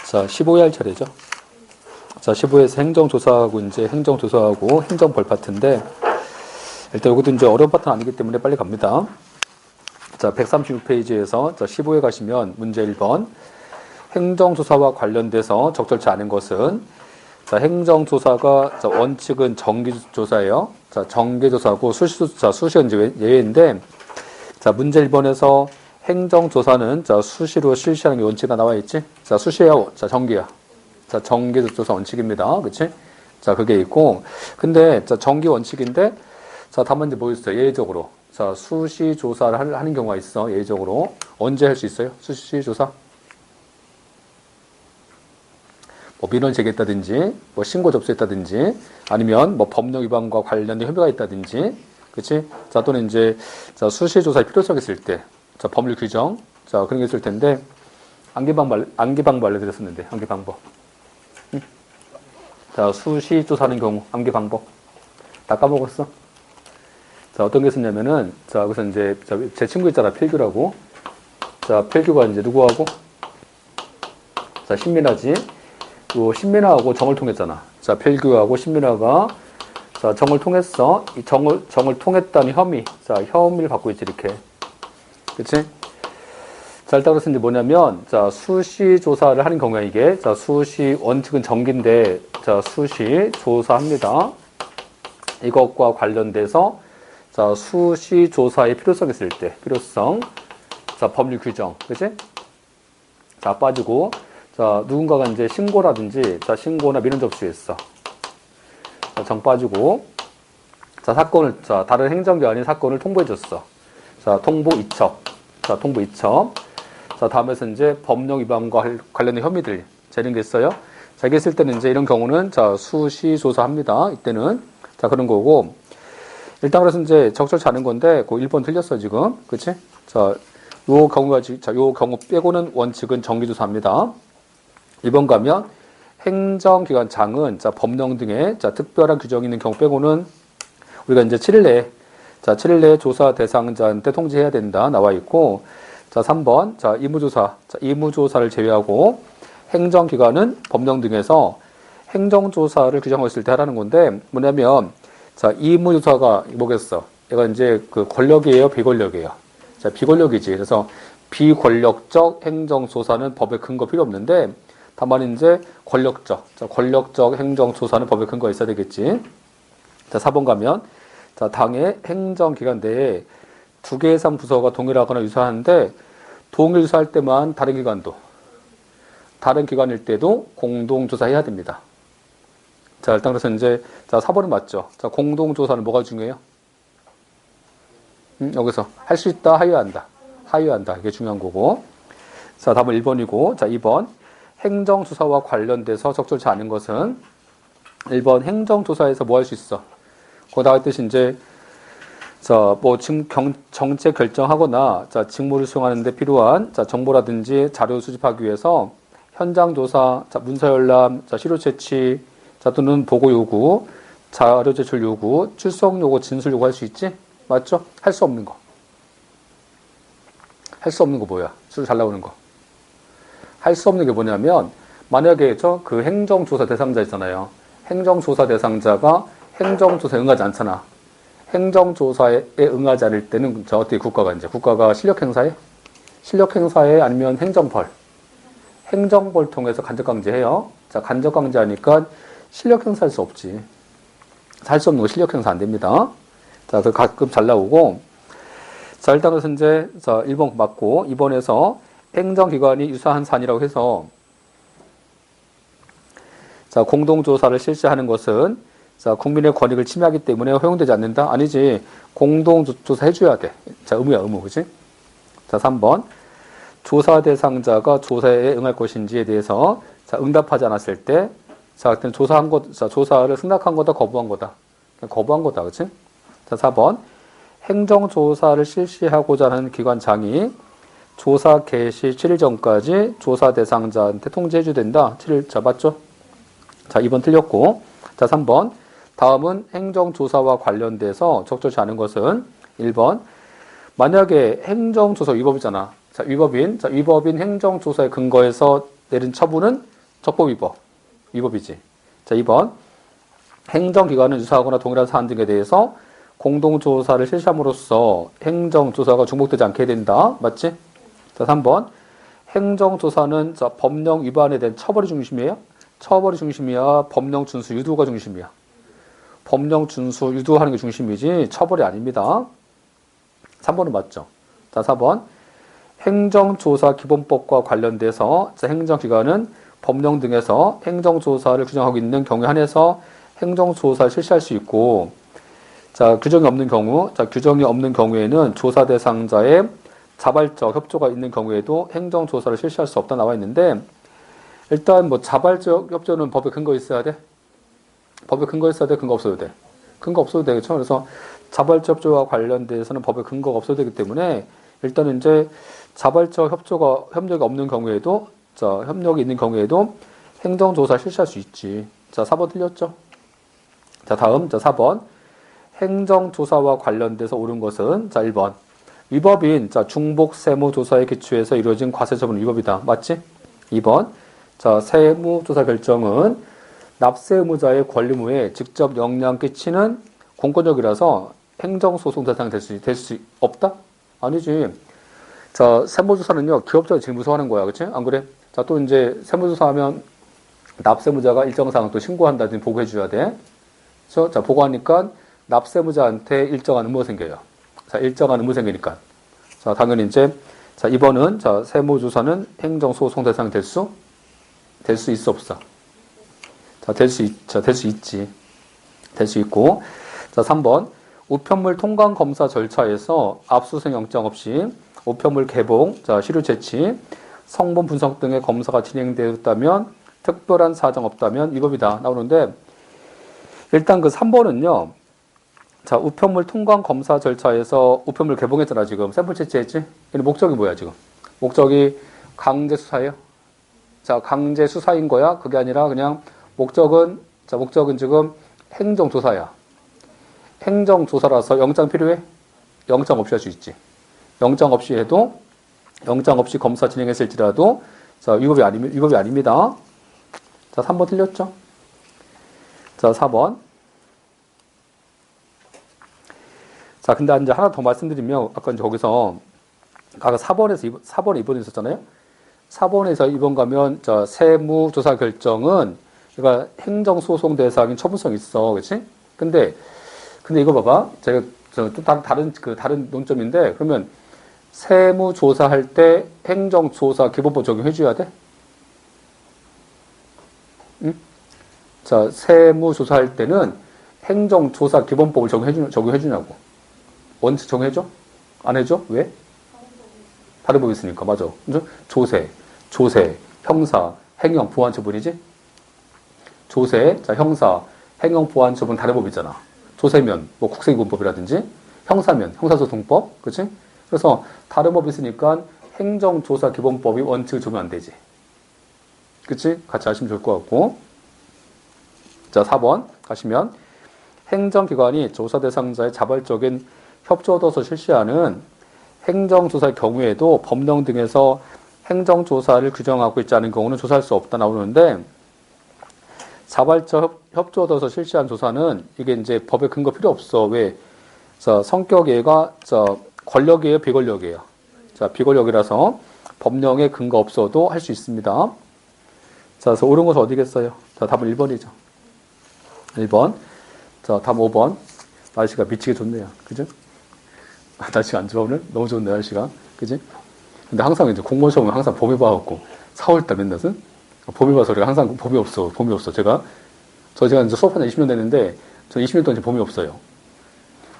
자, 15회 할 차례죠. 자, 15회에서 행정조사하고 이제 행정조사하고 행정벌 파트인데, 일단 이것도 이제 어려운 파트는 아니기 때문에 빨리 갑니다. 자, 136페이지에서 자, 15회 가시면 문제 1번. 행정조사와 관련돼서 적절치 않은 것은, 자, 행정조사가, 자, 원칙은 정기조사예요. 자, 정기조사고 수시가 이제 예외인데, 자, 문제 1번에서 행정조사는, 자, 수시로 실시하는 게 원칙이 나와 있지? 자, 수시야, 자, 정기야. 자, 정기조사 원칙입니다. 그치? 자, 그게 있고, 근데, 자, 정기 원칙인데, 자, 다만 이제 뭐 있어요? 예외적으로. 자, 수시 조사를 하는 경우가 있어. 예외적으로. 언제 할 수 있어요? 수시 조사? 뭐 민원 제기했다든지, 뭐 신고 접수했다든지, 아니면 뭐 법령 위반과 관련된 혐의가 있다든지, 그치? 자, 또는 이제, 자, 수시 조사의 필요성이 있을 때, 자, 법률 규정, 자, 그런 게 있을 텐데, 암기방법 알려드렸었는데, 암기방법. 응? 자, 수시 조사하는 경우, 암기방법. 다 까먹었어? 자, 어떤 게 있었냐면은, 자, 그래서 이제, 제 친구 있잖아, 필규라고. 자, 필규가 이제 누구하고? 자, 신민아지. 요 신민아하고 정을 통했잖아. 자, 필규하고 신민아가, 자, 정을 통했어. 이 정을 통했다는 혐의. 자, 혐의를 받고 있지, 이렇게. 그치? 자, 일단 그래서 이제 뭐냐면, 자, 수시 조사를 하는 경우에 이게, 자, 수시 원칙은 정기인데, 자, 수시 조사합니다. 이것과 관련돼서, 자, 수시 조사의 필요성이 있을 때, 필요성. 자, 법률 규정. 그치? 자, 빠지고, 자, 누군가가 이제 신고라든지, 자, 신고나 민원 접수했어. 자, 정 빠지고, 자, 자, 다른 행정기관이 사건을 통보해줬어. 자, 통보 이첩. 자, 통보 이첩. 자, 다음에서 이제 법령 위반과 관련된 혐의들, 자, 이런 게 있어요. 자, 이게 있을 때는 이제 이런 경우는, 자, 수시 조사합니다. 이때는. 자, 그런 거고. 일단 그래서 이제 적절치 않은 건데, 그 1번 틀렸어, 지금. 그치? 자, 요 경우 빼고는 원칙은 정기조사합니다. 2번 가면, 행정기관장은, 자, 법령 등의, 자, 특별한 규정이 있는 경우 빼고는, 우리가 이제 7일 내에, 자, 7일 내에 조사 대상자한테 통지해야 된다. 나와 있고, 자, 3번, 자, 의무조사. 자, 의무조사를 제외하고, 행정기관은 법령 등에서 행정조사를 규정하고 있을 때 하라는 건데, 뭐냐면, 자, 의무조사가 뭐겠어? 얘가 이제 그 권력이에요? 비권력이에요? 자, 비권력이지. 그래서 비권력적 행정조사는 법에 근거 필요 없는데, 다만 이제 권력적 행정조사는 법에 근거가 있어야 되겠지. 자, 4번 가면, 자, 당의 행정기관 내에 2개 이상 부서가 동일하거나 유사한데, 동일 유사할 때만 다른 기관일 때도 공동조사해야 됩니다. 자, 일단 그래서 이제, 자, 4번은 맞죠. 자, 공동조사는 뭐가 중요해요? 여기서 할 수 있다, 하유한다. 하유한다. 이게 중요한 거고. 자, 답은 1번이고, 자, 2번. 행정조사와 관련돼서 적절치 않은 것은 1번 행정조사에서 뭐 할 수 있어? 거기 나올 뜻이 이제, 자, 뭐, 정책 결정하거나, 자, 직무를 수행하는 데 필요한, 자, 정보라든지 자료 수집하기 위해서 현장조사, 자, 문서열람, 자, 시료 채취, 자, 또는 보고 요구, 자료 제출 요구, 출석 요구, 진술 요구 할 수 있지? 맞죠? 할 수 없는 거. 할 수 없는 거 뭐야? 술 잘 나오는 거. 할 수 없는 게 뭐냐면, 만약에 그 행정조사 대상자 있잖아요. 행정조사 대상자가 행정조사에 응하지 않잖아. 행정조사에 응하지 않을 때는, 자, 어떻게 국가가 실력행사에? 실력행사에 아니면 행정벌 통해서 간접강제해요. 자, 간접강제하니까 실력행사 할 수 없지. 할 수 없는 거 실력행사 안 됩니다. 자, 그 가끔 잘 나오고. 자, 일단 그래서 이제, 자, 1번 맞고, 2번에서 행정기관이 유사한 사안이라고 해서, 자, 공동조사를 실시하는 것은, 자, 국민의 권익을 침해하기 때문에 허용되지 않는다? 아니지. 공동조사 해줘야 돼. 자, 의무야, 의무. 그치? 자, 3번. 조사 대상자가 조사에 응할 것인지에 대해서, 자, 응답하지 않았을 때, 자, 그때는 조사를 승낙한 거다, 거부한 거다. 그냥 거부한 거다. 그치? 자, 4번. 행정조사를 실시하고자 하는 기관장이 조사 개시 7일 전까지 조사 대상자한테 통지해줘야 된다. 7일, 자, 맞죠? 자, 2번 틀렸고. 자, 3번. 다음은 행정조사와 관련돼서 적절치 않은 것은 1번. 만약에 행정조사 위법이잖아. 자, 위법인 행정조사에 근거해서 내린 처분은 적법 위법. 위법이지. 자, 2번. 행정기관은 유사하거나 동일한 사안 등에 대해서 공동조사를 실시함으로써 행정조사가 중복되지 않게 된다. 맞지? 자, 3번. 행정조사는 자, 법령 위반에 대한 처벌이 중심이에요? 처벌이 중심이야? 법령 준수 유도가 중심이야? 법령 준수 유도하는 게 중심이지 처벌이 아닙니다. 3번은 맞죠? 자, 4번. 행정조사 기본법과 관련돼서 자, 행정기관은 법령 등에서 행정조사를 규정하고 있는 경우에 한해서 행정조사를 실시할 수 있고, 자, 규정이 없는 경우, 자, 규정이 없는 경우에는 조사 대상자의 자발적 협조가 있는 경우에도 행정조사를 실시할 수 없다 나와 있는데, 일단 뭐 자발적 협조는 법에 근거 있어야 돼? 법에 근거 있어야 돼? 근거 없어도 돼? 근거 없어도 되겠죠? 그래서 자발적 협조와 관련돼서는 법에 근거가 없어도 되기 때문에 일단은 이제 자발적 협력이 없는 경우에도, 자, 협력이 있는 경우에도 행정조사 실시할 수 있지. 자, 4번 틀렸죠? 자, 다음, 자, 4번. 행정조사와 관련돼서 옳은 것은, 자, 1번. 위법인, 자, 중복 세무조사에 기초해서 이루어진 과세처분 위법이다. 맞지? 2번. 자, 세무조사 결정은 납세 의무자의 권리무에 직접 영향 끼치는 공권력이라서 행정소송 대상이 될 수 없다? 아니지. 자, 세무조사는요, 기업자가 제일 무서워하는 거야. 그치? 안 그래? 자, 또 이제 세무조사하면 납세무자가 일정 사항 또 신고한다든지 보고해줘야 돼. 그래서 자, 보고하니까 납세무자한테 일정한 의무가 생겨요. 자, 일정한 의무 생기니까. 자, 당연히 이제, 자, 이번은, 자, 세무조사는 행정소송 대상이 될 수 있어, 없어? 자, 될 수 있지. 될 수 있고. 자, 3번. 우편물 통관 검사 절차에서 압수수색 영장 없이 우편물 개봉, 자, 시료 채취, 성분 분석 등의 검사가 진행되었다면, 특별한 사정 없다면 위법이다. 나오는데, 일단 그 3번은요, 자, 우편물 통관 검사 절차에서 우편물 개봉했잖아, 지금. 샘플 채취했지? 근데 목적이 뭐야, 지금? 목적이 강제 수사예요? 자, 강제 수사인 거야? 그게 아니라 그냥 목적은 지금 행정조사야. 행정조사라서 영장 필요해? 영장 없이 할 수 있지. 영장 없이 해도, 영장 없이 검사 진행했을지라도, 자, 위법이 아닙니다. 자, 3번 틀렸죠? 자, 4번. 자, 근데 이제 하나 더 말씀드리면, 아까 이제 거기서, 아까 4번에 2번 있었잖아요? 4번에서 2번 가면, 자, 세무조사 결정은, 그러니까 행정소송 대상인 처분성이 있어. 그치? 근데 이거 봐봐. 제가, 좀 다른 논점인데, 그러면 세무조사할 때 행정조사 기본법 적용해줘야 돼? 응? 자, 세무조사할 때는 행정조사 기본법을 적용해주냐고. 원칙 적용해줘? 안 해줘? 왜? 다른 법이 있으니까. 맞아. 조세, 형사, 행영, 보완처분이지? 조세, 자, 형사, 행영, 보완처분 다른 법이잖아. 조세면, 뭐, 국세기본법이라든지, 형사면, 형사소송법, 그치? 그래서 다른 법이 있으니까 행정조사 기본법이 원칙을 적용 안 되지. 그치? 같이 하시면 좋을 것 같고. 자, 4번 가시면, 행정기관이 조사 대상자의 자발적인 협조 얻어서 실시하는 행정조사의 경우에도 법령 등에서 행정조사를 규정하고 있지 않은 경우는 조사할 수 없다 나오는데, 자발적 협조 얻어서 실시한 조사는 이게 이제 법에 근거 필요 없어. 왜? 자, 성격이가 권력이에요, 비권력이에요? 자, 비권력이라서 법령에 근거 없어도 할 수 있습니다. 자, 그래서 옳은 것은 어디겠어요? 자, 답은 1번이죠. 1번. 자, 다음 5번. 날씨가 미치게 좋네요. 그죠? 날씨가 안 좋아, 오늘? 너무 좋네, 날씨가. 그지? 근데 항상 이제 공무원 시험은 항상 봄에 봐갖고, 4월달 맨날, 봄에 봐서 우리가 항상 봄이 없어. 제가 이제 수업한 지 20년 됐는데, 저 20년 동안 봄이 없어요.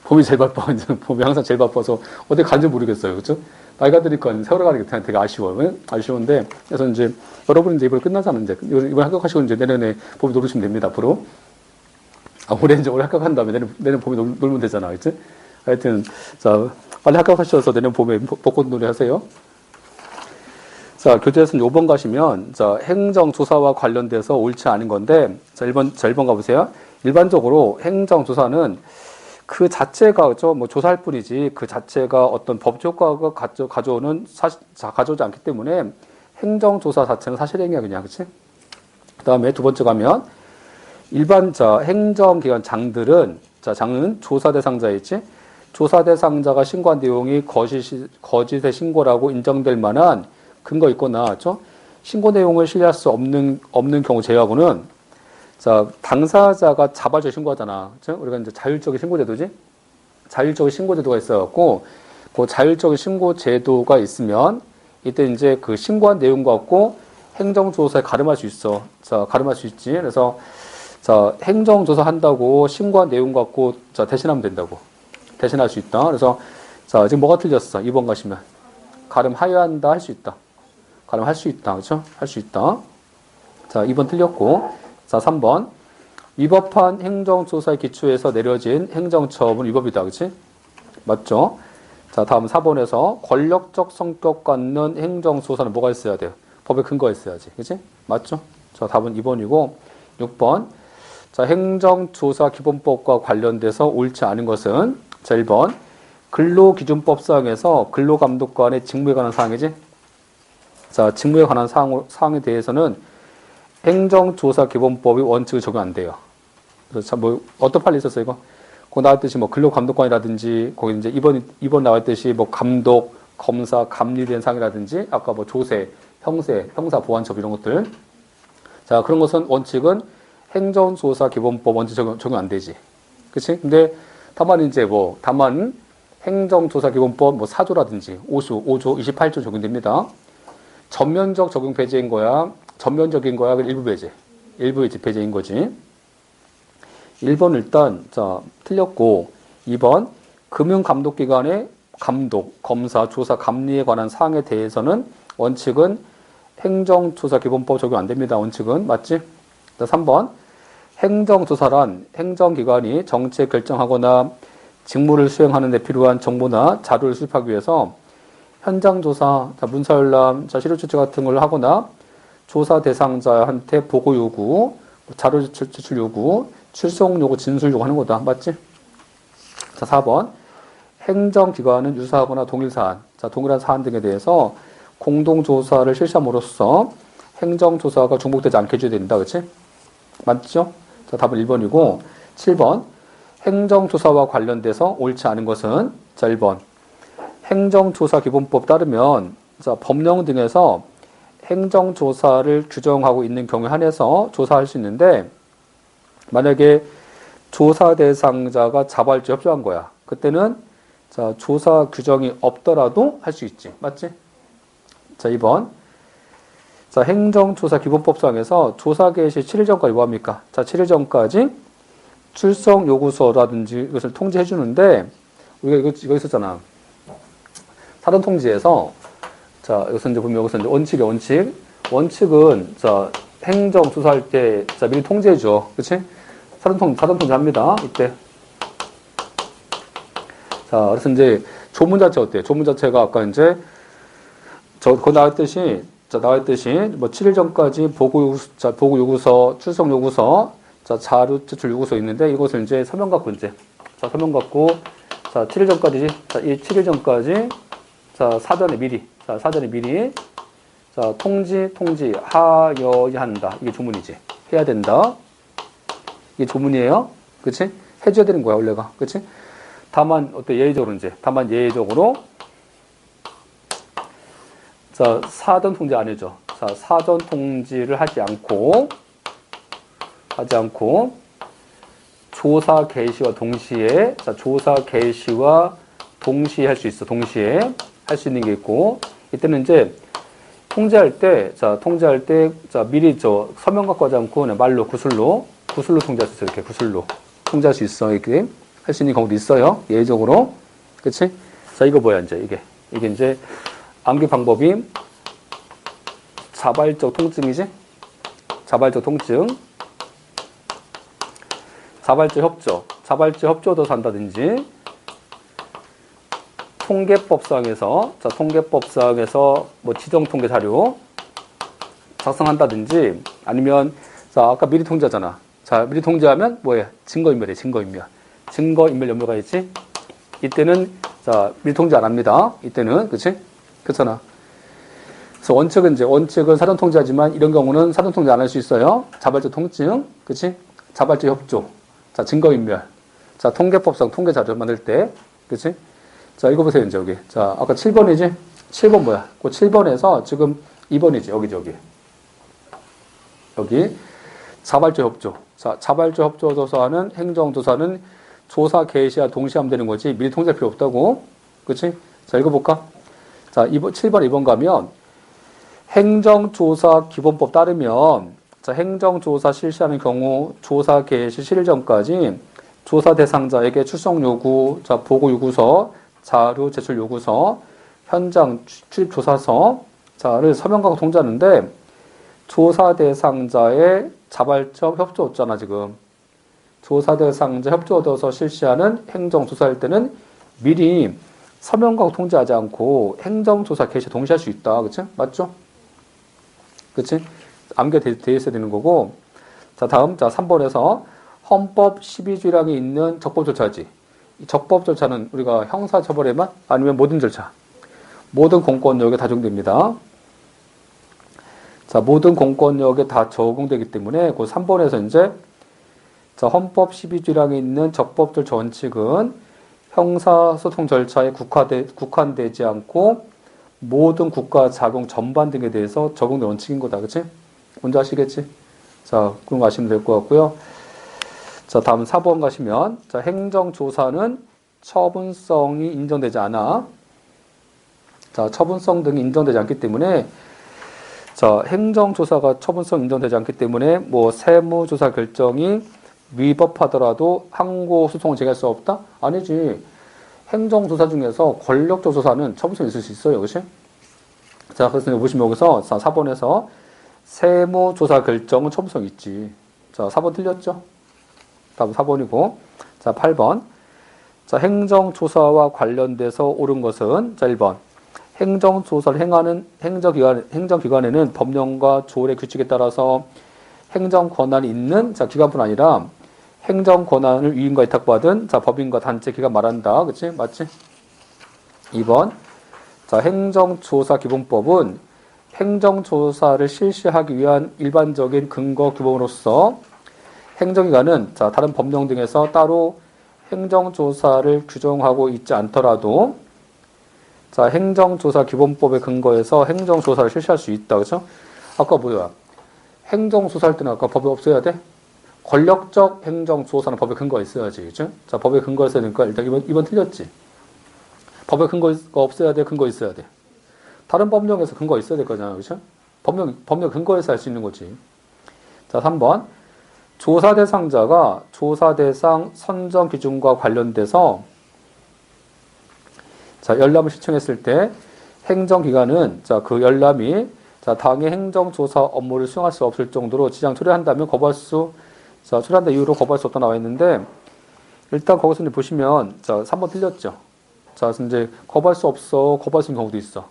봄이 제일 바빠. 봄이 항상 제일 바빠서, 어디 간지 모르겠어요. 그죠? 나이가 드니까 세월호 가는 게 되게 아쉬워요. 아쉬운데, 그래서 이제, 여러분 이제 이번에 끝나잖아요. 이번에 합격하시고 이제 내년에 봄이 놀으시면 됩니다, 앞으로. 올해 합격한 다음에 내년 봄에 놀면 되잖아. 그치? 하여튼, 자, 빨리 합격하셔서 내년 봄에 벚꽃놀이 하세요. 자, 교재에서는 5번 가시면, 자, 행정조사와 관련돼서 옳지 않은 건데, 자, 1번 가보세요. 일반적으로 행정조사는 그 자체가, 뭐, 조사할 뿐이지, 그 자체가 어떤 법조과가 가져오지 않기 때문에 행정조사 자체는 사실행위야, 그냥, 그치? 그 다음에 두 번째 가면 일반 행정기관 장들은 장은 조사 대상자이지 조사 대상자가 신고한 내용이 거짓의 신고라고 인정될 만한 근거 있거나 나왔죠. 신고 내용을 신뢰할 수 없는 경우 제외하고는 당사자가 자발적으로 신고하잖아. 그렇죠? 우리가 이제 자율적인 신고제도지. 자율적인 신고제도가 있어갖고 그 자율적인 신고제도가 있으면 이때 이제 그 신고한 내용 갖고 행정조사에 가름할 수 있어. 가름할 수 있지. 그래서 행정조사 한다고 신고한 내용 갖고 대신하면 된다고. 대신할 수 있다. 그래서 지금 뭐가 틀렸어? 2번 가시면 가름하여야 한다 할 수 있다. 가름할 수 있다. 그렇죠? 할 수 있다. 2번 틀렸고 3번 위법한 행정조사에 기초해서 내려진 행정처분 위법이다. 그렇지? 맞죠? 다음 4번에서 권력적 성격 갖는 행정조사는 뭐가 있어야 돼요? 법에 근거가 있어야지. 그렇지? 맞죠? 답은 2번이고 6번 행정조사 기본법과 관련돼서 옳지 않은 것은 1번 근로기준법상에서 근로감독관의 직무에 관한 사항이지. 직무에 관한 사항에 대해서는 행정조사 기본법의 원칙을 적용 안 돼요. 그래서 어떤 판례 있었어요, 이거? 거기 나왔듯이 근로감독관이라든지, 거기 이제 2번 나왔듯이 감독, 검사, 감리에 대한 사항이라든지, 아까 조세, 형사 보완처 이런 것들. 그런 것은 원칙은 행정조사 기본법 원칙 적용 안 되지. 그치? 근데 다만 다만 행정조사 기본법 4조라든지 5조, 28조 적용됩니다. 전면적 적용 배제인 거야. 전면적인 거야. 일부 배제. 일부 배제인 거지. 1번 일단, 틀렸고, 2번, 금융감독기관의 감독, 검사, 조사, 감리에 관한 사항에 대해서는 원칙은 행정조사기본법 적용 안 됩니다. 원칙은. 맞지? 3번, 행정조사란 행정기관이 정책 결정하거나 직무를 수행하는 데 필요한 정보나 자료를 수집하기 위해서 현장조사, 문서열람, 시료추적 같은 걸 하거나 조사 대상자한테 보고 요구, 자료 제출 요구, 출석 요구, 진술 요구 하는 거다. 맞지? 4번. 행정기관은 유사하거나 동일 사안, 동일한 사안 등에 대해서 공동조사를 실시함으로써 행정조사가 중복되지 않게 해줘야 된다. 그치? 맞죠? 답은 1번이고, 7번. 행정조사와 관련돼서 옳지 않은 것은, 1번. 행정조사기본법 따르면, 법령 등에서 행정조사를 규정하고 있는 경우에 한해서 조사할 수 있는데, 만약에 조사 대상자가 자발적으로 협조한 거야. 그때는 조사 규정이 없더라도 할 수 있지. 맞지? 2번. 행정조사 기본법상에서 조사 개시 7일 전까지 뭐 합니까? 7일 전까지 출석 요구서라든지 이것을 통지해 주는데, 우리가 이거 있었잖아. 사전 통지에서, 여기서 이제 보면 여기서 이제 원칙이야, 원칙은, 행정조사할 때, 미리 통지해 줘. 그치? 사전 통지 합니다. 이때. 그래서 이제 조문 자체 어때? 조문 자체가 아까 이제, 거기 나왔듯이 7일 전까지 보고 요구서, 출석 요구서, 자료 제출 요구서 있는데, 이것을 이제 서명 갖고 서명 갖고, 7일 전까지, 이 7일 전까지, 사전에 미리, 통지하여야 한다. 이게 조문이지. 해야 된다. 이게 조문이에요. 그치? 해줘야 되는 거야, 원래가. 그치? 다만, 예외적으로, 사전 통지 안 해줘. 사전 통지를 하지 않고, 조사 개시와 동시에, 할 수 있어. 동시에 할 수 있는 게 있고, 이때는 이제, 통지할 때, 미리 서명 갖고 하지 않고, 그냥 말로, 구술로 통지할 수 있어. 이렇게 구술로 통지할 수 있어. 이렇게 할 수 있는 경우도 있어요. 예외적으로. 그치? 이거 뭐야, 이제, 이게 이제, 암기 방법이 자발적 통증이지? 자발적 통증. 자발적 협조도 산다든지, 통계법상에서 지정 통계 자료 작성한다든지, 아니면, 아까 미리 통지하잖아. 미리 통지하면 뭐해? 증거인멸. 증거인멸 염려가 있지? 이때는, 미리 통지 안 합니다. 이때는, 그치? 그렇잖아. 그래서 원칙은 사전 통지하지만 이런 경우는 사전 통지 안 할 수 있어요. 자발적 통증, 그치? 자발적 협조. 자, 증거인멸. 자, 통계법상 통계 자료 만들 때, 그치? 자, 읽어보세요, 이제 여기. 자, 아까 7번이지? 7번 뭐야? 그 7번에서 지금 2번이지, 여기. 여기. 자발적 협조. 자, 자발적 협조 조사하는 행정조사는 조사 개시와 동시하면 되는 거지. 미리 통지할 필요 없다고. 그치? 자, 읽어볼까? 자, 7번, 2번 가면 행정조사 기본법 따르면 자, 행정조사 실시하는 경우 조사 개시 7일 전까지 조사 대상자에게 출석 요구, 자, 보고 요구서, 자료 제출 요구서, 현장 출입 조사서, 자를 서명하고 통지하는데 조사 대상자의 자발적 협조 없잖아, 지금. 조사 대상자 협조 얻어서 실시하는 행정조사할 때는 미리 서명하고 통지하지 않고 행정조사 개시 동시할 수 있다. 그치? 맞죠? 그치? 암기돼 있어야 되는 거고. 자, 다음, 자, 3번에서 헌법 12조량에 있는 적법 절차지. 이 적법 절차는 우리가 형사처벌에만 아니면 모든 절차. 모든 공권력에 다 적용됩니다. 자, 모든 공권력에 다 적용되기 때문에 그 3번에서 이제 자, 헌법 12조량에 있는 적법 절차 원칙은 형사소송 절차에 국한되지 않고 모든 국가 작용 전반 등에 대해서 적용된 원칙인 거다. 그치? 뭔지 아시겠지? 자, 그런 거 아시면 될 것 같고요. 자, 다음 4번 가시면, 자, 행정조사는 처분성이 인정되지 않아. 자, 처분성 등이 인정되지 않기 때문에, 자, 행정조사가 처분성 인정되지 않기 때문에, 뭐, 세무조사 결정이 위법하더라도 항고소송을 제기할 수 없다? 아니지. 행정조사 중에서 권력적 조사는 처분성이 있을 수 있어요. 그치? 자, 그래서 보시면 여기서, 자, 4번에서 세무조사 결정은 처분성이 있지. 자, 4번 틀렸죠? 다음 4번이고. 자, 8번. 자, 행정조사와 관련돼서 옳은 것은, 자, 1번. 행정조사를 행하는 행정기관에는 법령과 조례 규칙에 따라서 행정권한이 있는, 자, 기관뿐 아니라 행정권한을 위임과委託받은, 자, 법인과 단체 기관 말한다. 그치? 맞지? 2번. 자, 행정조사기본법은 행정조사를 실시하기 위한 일반적인 근거 규범으로서 행정기관은, 자, 다른 법령 등에서 따로 행정조사를 규정하고 있지 않더라도, 자, 행정조사기본법의 근거에서 행정조사를 실시할 수 있다. 그죠? 아까 뭐야? 행정조사할 때는 아까 법이 없어야 돼? 권력적 행정조사는 법에 근거가 있어야지. 그죠? 자, 법에 근거가 있어야 되니까 일단 2번 틀렸지. 법에 근거가 없어야 돼? 근거 있어야 돼? 다른 법령에서 근거가 있어야 될 거잖아. 그죠? 법령 근거에서 할 수 있는 거지. 자, 3번. 조사 대상자가 조사 대상 선정 기준과 관련돼서 자, 열람을 신청했을 때 행정기관은 자, 그 열람이 자, 당의 행정조사 업무를 수행할 수 없을 정도로 지장 초래한다면 초래한다 이유로 거부할 수 없다 나와 있는데 일단 거기서 이제 보시면 자, 3번 틀렸죠. 자, 이제 거부할 수 없어. 거부할 수 있는 경우도 있어.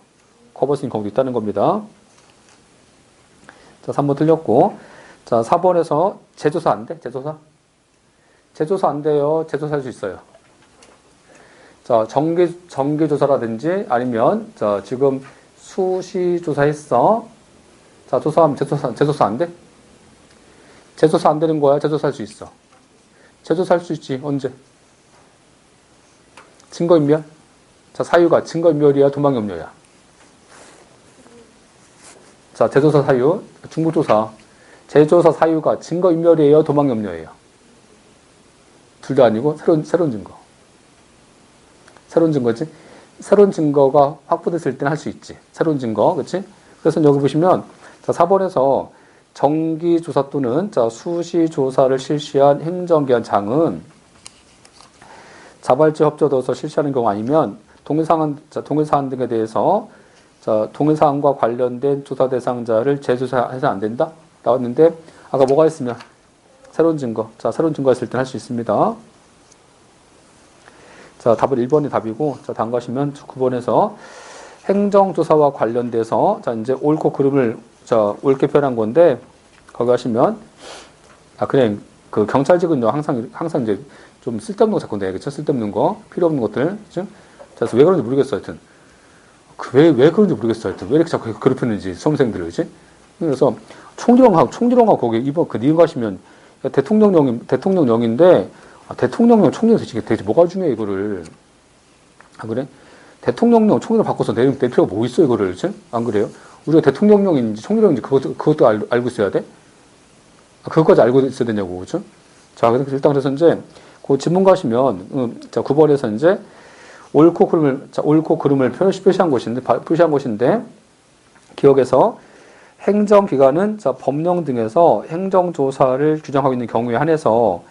거부할 수 있는 경우도 있다는 겁니다. 자, 3번 틀렸고. 자, 4번에서 재조사 안 돼? 재조사 안 돼요. 재조사할 수 있어요. 자, 정기조사라든지 아니면 자, 지금 수시 조사했어. 자, 조사하면 재조사 안 돼? 재조사 안 되는 거야? 재조사할 수 있어. 재조사할 수 있지. 언제? 증거인멸? 자, 사유가 증거인멸이야, 도망염려야. 자, 재조사 사유, 중복조사. 재조사 사유가 증거인멸이에요, 도망염려예요. 둘 다 아니고 새로운 증거. 새로운 증거지. 새로운 증거가 확보됐을 때는 할 수 있지. 새로운 증거, 그렇지? 그래서 여기 보시면 자, 4번에서 정기조사 또는 자, 수시조사를 실시한 행정기관장은 자발적 협조도서 실시하는 경우 아니면 동일사안 등에 대해서 자, 동일사안과 관련된 조사 대상자를 재조사해서 안 된다? 나왔는데 아까 뭐가 있으면 새로운 증거. 자, 새로운 증거 있을 때 할 수 있습니다. 자, 답은 1번이 답이고, 자, 다음 가시면 9번에서 행정조사와 관련돼서, 자, 이제 옳고 그름을, 자, 옳게 표현한 건데, 거기 가시면, 그냥, 그 경찰직은요, 항상 이제 좀 쓸데없는 거 자꾸 내, 그쵸? 쓸데없는 거, 필요 없는 것들, 그쵸? 자, 그래서 왜 그런지 모르겠어요, 하여튼. 왜 그런지 모르겠어요. 하여튼 왜 이렇게 자꾸 괴롭혔는지 수험생들을, 그지? 그래서 총리령하고 거기 이번 그 니은 가시면 대통령령인데 대통령령 총리에서 대체 뭐가 중요해 이거를? 안 그래? 대통령령 총리를 바꿔서 낼 필요가 뭐 있어 이거를, 그치? 안 그래요? 우리가 대통령령인지 총리령인지 그것도 알고 있어야 돼? 그것까지 알고 있어야 되냐고, 그죠? 자, 일단 그래서 이제 그 지문 가시면 자 9번에서 이제 옳고 그름을 표시한 것인데 기억에서 행정기관은 자 법령 등에서 행정조사를 규정하고 있는 경우에 한해서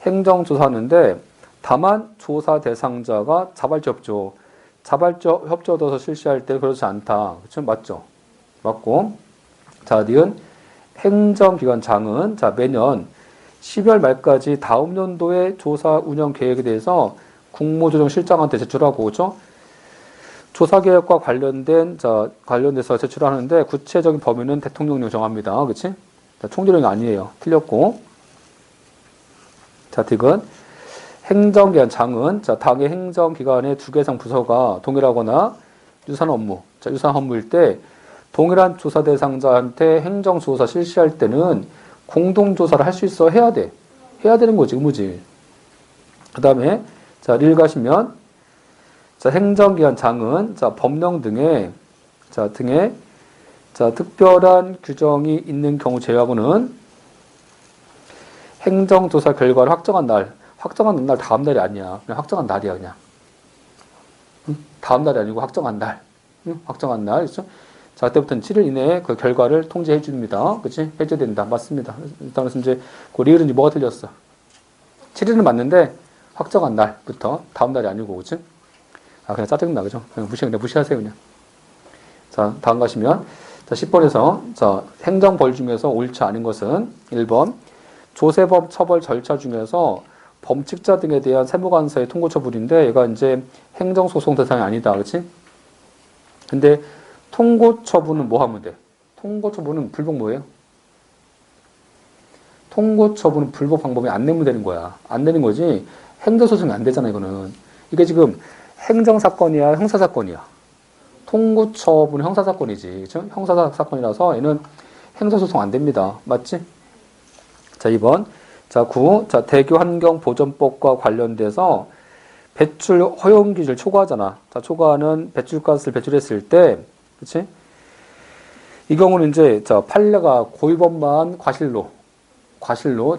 행정조사하는데 다만 조사 대상자가 자발적 협조에 얻어서 실시할 때 그렇지 않다. 그렇죠? 맞죠? 맞고. 자, 니은 행정기관장은 자 매년 12월 말까지 다음 연도의 조사 운영 계획에 대해서 국무조정실장한테 제출하고, 그렇죠? 조사 계획과 관련돼서 제출하는데 구체적인 범위는 대통령령 정합니다. 그렇지? 자, 총리령이 아니에요. 틀렸고. 자, 딕은 행정기관장은 자, 당의 행정기관의 2개 이상 부서가 동일하거나 유사한 업무일 때 동일한 조사 대상자한테 행정조사 실시할 때는 공동조사를 할 수 있어 해야 돼. 해야 되는 거지, 의무지. 그 다음에, 자, 릴 가시면, 자, 행정기관장은, 자, 법령 등에, 특별한 규정이 있는 경우 제외하고는 행정조사 결과를 확정한 날 다음 날이 아니야. 그냥 확정한 날이야, 그냥. 응? 다음 날이 아니고 확정한 날. 응? 확정한 날, 그렇죠? 자, 그때부터는 7일 이내에 그 결과를 통지해 줍니다. 그치? 해줘야 된다. 맞습니다. 일단, 이제, 그 리을은 뭐가 틀렸어? 7일은 맞는데, 확정한 날부터, 다음 날이 아니고, 그치? 그냥 짜증나, 그죠? 그냥 무시하세요, 그냥. 자, 다음 가시면, 자, 10번에서, 자, 행정벌 중에서 옳지 않은 것은, 1번, 조세법 처벌 절차 중에서 범칙자 등에 대한 세무관사의 통고 처분인데, 얘가 이제 행정소송 대상이 아니다, 그치? 근데, 통고 처분은 뭐 하면 돼? 통고 처분은 불복 뭐예요? 통고 처분은 불복 방법이 안 내면 되는 거야. 안 되는 거지. 행정소송이 안 되잖아, 이거는. 이게 지금 행정사건이야, 형사사건이야. 통고 처분은 형사사건이지. 그쵸? 형사사건이라서 얘는 행정소송 안 됩니다. 맞지? 자, 2번. 자, 9. 자, 대교환경보전법과 관련돼서 배출 허용 기준을 초과하잖아. 자, 초과하는 배출가스를 배출했을 때 그치? 이 경우는 이제, 자, 판례가 고의범만 과실로,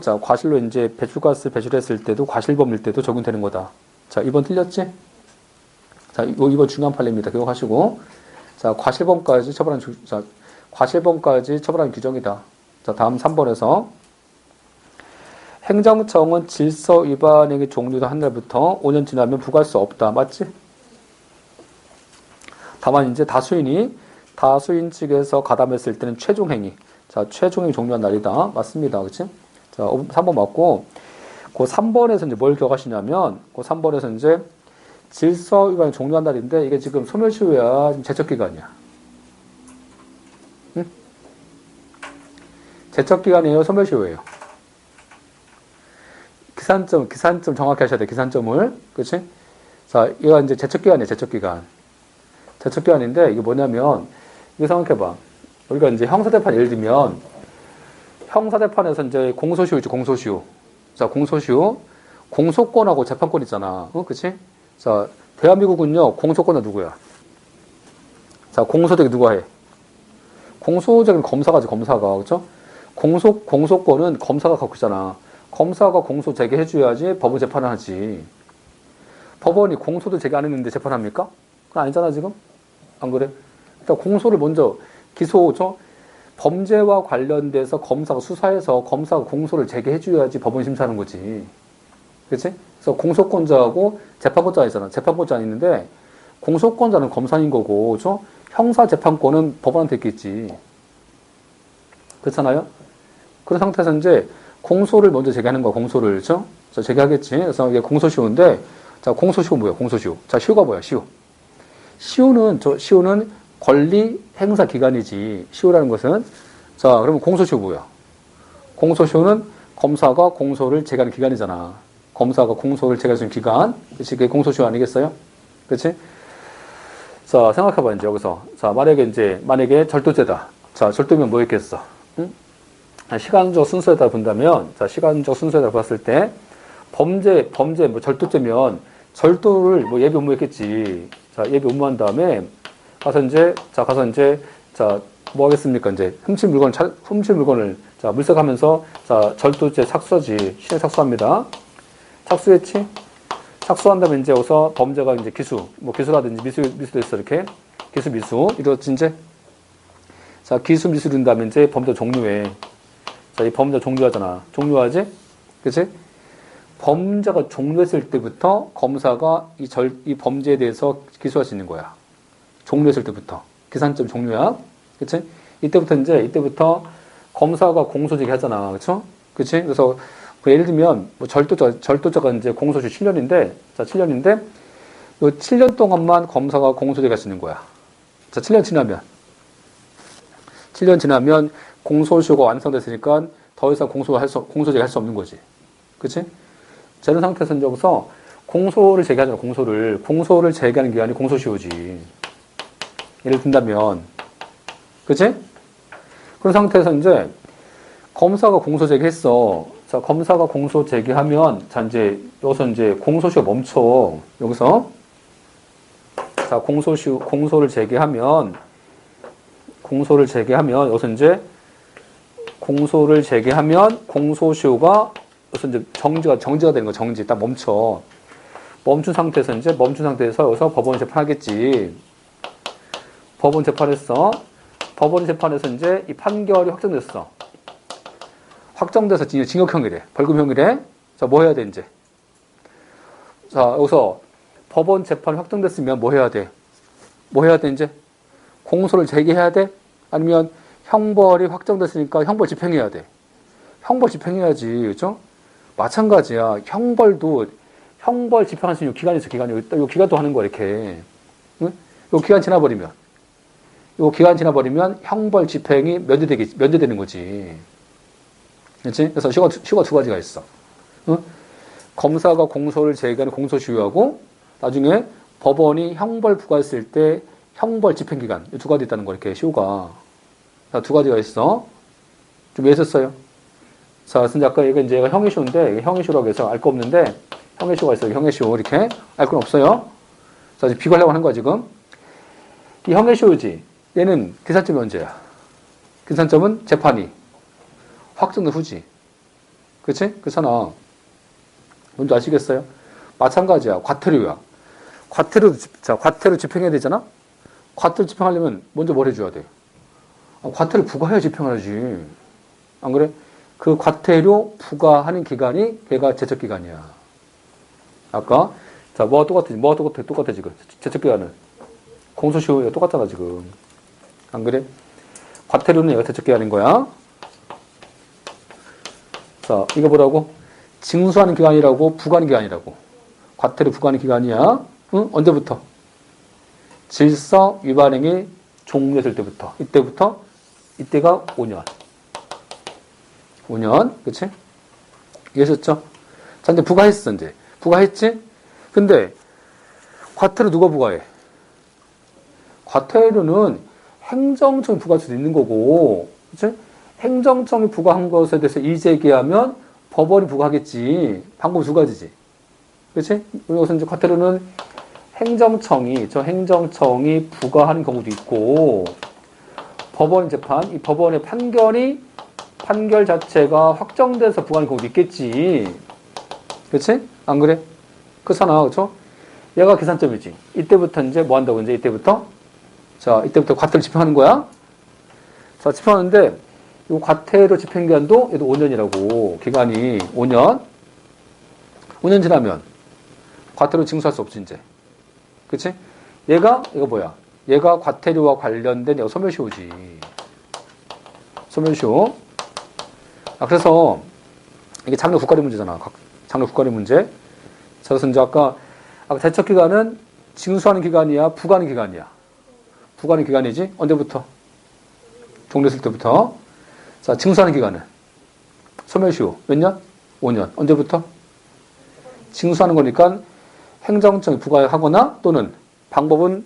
자, 과실로 이제 배출가스 배출했을 때도 과실범일 때도 적용되는 거다. 자, 2번 틀렸지? 자, 이번 중요한 판례입니다. 기억하시고. 자, 과실범까지 처벌하는 규정이다. 자, 다음 3번에서. 행정청은 질서 위반행위 종료된 한 날부터 5년 지나면 부과할 수 없다. 맞지? 다만 이제 다수인 측에서 가담했을 때는 최종행위. 자, 최종행위 종료한 날이다. 맞습니다. 그치? 자, 3번 맞고, 그 3번에서 이제 뭘 기억하시냐면, 그 3번에서 이제 질서 위반이 종료한 날인데, 이게 지금 소멸시효야, 지금 제척기간이야. 응? 제척기간이에요, 소멸시효예요. 기산점 정확히 하셔야 돼, 기산점을. 그치? 자, 얘가 이제 제척기간이야, 제척기간. 제척기간인데, 이게 뭐냐면, 이거 생각해봐. 우리가 이제 형사재판 예를 들면, 형사재판에서 이제 공소시효 있죠, 공소시효. 자, 공소시효. 공소권하고 재판권 있잖아. 그치? 자, 대한민국은요, 공소권은 누구야? 자, 공소적이 누가 해? 공소적인 검사가지, 검사가. 그쵸? 공소권은 검사가 갖고 있잖아. 검사가 공소 제기해줘야지 법원 재판을 하지. 법원이 공소도 제기 안 했는데 재판합니까? 그건 아니잖아, 지금? 안 그래? 일단 공소를 먼저 범죄와 관련돼서 검사가 수사해서 검사가 공소를 제기해줘야지 법원 심사하는 거지. 그치? 그래서 공소권자하고 재판권자가 있잖아. 재판권자는 있는데 공소권자는 검사인 거고, 그죠? 형사재판권은 법원한테 있겠지. 그렇잖아요? 그런 상태에서 이제 공소를 먼저 제기하는 거야, 공소를. 그죠? 자, 제기하겠지. 그래서 이게 공소시효인데, 자, 공소시효 뭐야, 공소시효. 자, 시효가 뭐야, 시효. 시효는 권리 행사 기간이지. 시효라는 것은. 자, 그러면 공소시효 뭐야? 공소시효는 검사가 공소를 제기하는 기간이잖아. 검사가 공소를 제기하는 기간. 그치? 그게 공소시효 아니겠어요? 그치? 자, 생각해봐, 이제 여기서. 자, 만약에 절도죄다. 자, 절도면 뭐 있겠어? 응? 시간적 순서에다 본다면, 자, 시간적 순서에다 봤을 때, 뭐 절도죄면, 절도를 뭐 예비 업무했겠지. 자, 예비 업무한 다음에, 가서 이제, 자, 뭐 하겠습니까? 이제, 훔칠 물건을, 자, 물색하면서, 자, 절도죄 착수하지. 시행 착수합니다. 착수했지? 착수한 다음에 이제 여기서 범죄가 이제 기수라든지 미수도 있어, 이렇게. 미수. 이렇지, 이제. 자, 미수 이룬 다음에 이제 범죄 종료해. 자, 이 범죄 종료하잖아. 종료하지? 그치? 범죄가 종료했을 때부터 검사가 이 범죄에 대해서 기소할 수 있는 거야. 종료했을 때부터. 기산점 종료야. 그치? 이때부터 검사가 공소제기 하잖아. 그쵸? 그치? 그래서 예를 들면, 뭐 절도자가 이제 공소시 7년인데, 자, 7년인데, 요 7년 동안만 검사가 공소제기 할 수 있는 거야. 자, 7년 지나면 공소시효가 완성됐으니까 더 이상 공소제기 할 수 없는 거지. 그치? 자, 이런 상태에서 여기서 공소를 제기하잖아, 공소를 제기하는 기간이 공소시효지. 예를 든다면. 그치? 그런 상태에서 이제 검사가 공소 제기했어. 자, 검사가 공소 제기하면, 자, 여기서 공소시효 멈춰. 여기서. 자, 공소를 제기하면, 여기서 공소시효가, 여기서 정지가 되는 거야, 딱 멈춰. 멈춘 상태에서 여기서 법원이 재판하겠지. 법원 재판에서 이제 이 판결이 확정됐어. 확정돼서 징역형이래. 벌금형이래. 자, 뭐 해야 돼, 이제? 자, 여기서 법원 재판이 확정됐으면 뭐 해야 돼, 이제? 공소를 제기해야 돼? 아니면 형벌이 확정됐으니까 형벌 집행해야 돼? 형벌 집행해야지. 그죠? 마찬가지야. 형벌 집행할 수 있는 기간이 있어, 기간이. 요 기간도 하는 거야, 이렇게. 응? 요 기간 지나버리면 형벌 집행이 면제되는 거지. 그렇지? 그래서 시효가 두 가지가 있어. 응? 검사가 공소를 제기하는 공소시효하고 나중에 법원이 형벌 부과했을 때 형벌 집행기간 이 두 가지 있다는 거, 이렇게 시효가. 자, 두 가지가 있어. 좀 이해했어요? 자, 그래서 아까 얘가 형의시효인데 형의시효라고 해서 알 거 없는데 형의시효가 있어요. 형의시효 이렇게 알 건 없어요. 자, 지금 비교하려고 하는 거야, 지금. 이 형의시효지. 얘는 기산점이 언제야? 기산점은 재판이 확정된 후지. 그치? 그렇잖아. 뭔지 아시겠어요? 마찬가지야. 과태료야. 과태료 집행해야 되잖아? 과태료 집행하려면 먼저 뭘 해줘야 돼? 과태료 부과해야 집행을 하지. 안 그래? 그 과태료 부과하는 기간이 걔가 제척기간이야. 아까, 자, 뭐가 똑같아, 지금. 제척기간은. 공소시효가 똑같잖아, 지금. 안 그래? 과태료는 얘가 제척기간인 거야. 자, 이거 뭐라고? 징수하는 기간이라고, 부과하는 기간이라고. 과태료 부과하는 기간이야. 응? 언제부터? 질서 위반행위 종료했을 때부터. 이때가 5년. 5년. 그치? 이해하셨죠? 자, 이제 부과했어, 이제. 부과했지? 근데, 과태료 누가 부과해? 과태료는 행정청이 부과할 수도 있는 거고, 그치? 행정청이 부과한 것에 대해서 이의제기하면 법원이 부과하겠지. 방법이 두 가지지. 그렇지? 여기서 이제 과태료는 행정청이 부과하는 경우도 있고, 이 법원의 판결 자체가 확정돼서 부과하는 경우도 있겠지. 그렇지? 안 그래? 그렇잖아. 그렇죠? 얘가 계산점이지. 이때부터 이제 뭐 한다고, 이제 이때부터 과태료 집행하는 거야. 자, 집행하는데, 이 과태료 집행기간도 얘도 5년이라고. 기간이 5년. 5년 지나면 과태료 징수할 수 없지, 이제. 그치? 이거 뭐야? 얘가 과태료와 관련된 얘가 소멸시효지. 소멸시효. 그래서 이게 작년 국가리 문제잖아. 작년 국가리 문제. 자, 그래서 이제 아까 제척기간은 징수하는 기간이야? 부과하는 기간이야? 부과하는 기간이지? 언제부터? 종료했을 때부터. 자, 징수하는 기간은 소멸시효 몇 년? 5년. 언제부터? 징수하는 거니까 행정청이 부과하거나 또는 방법은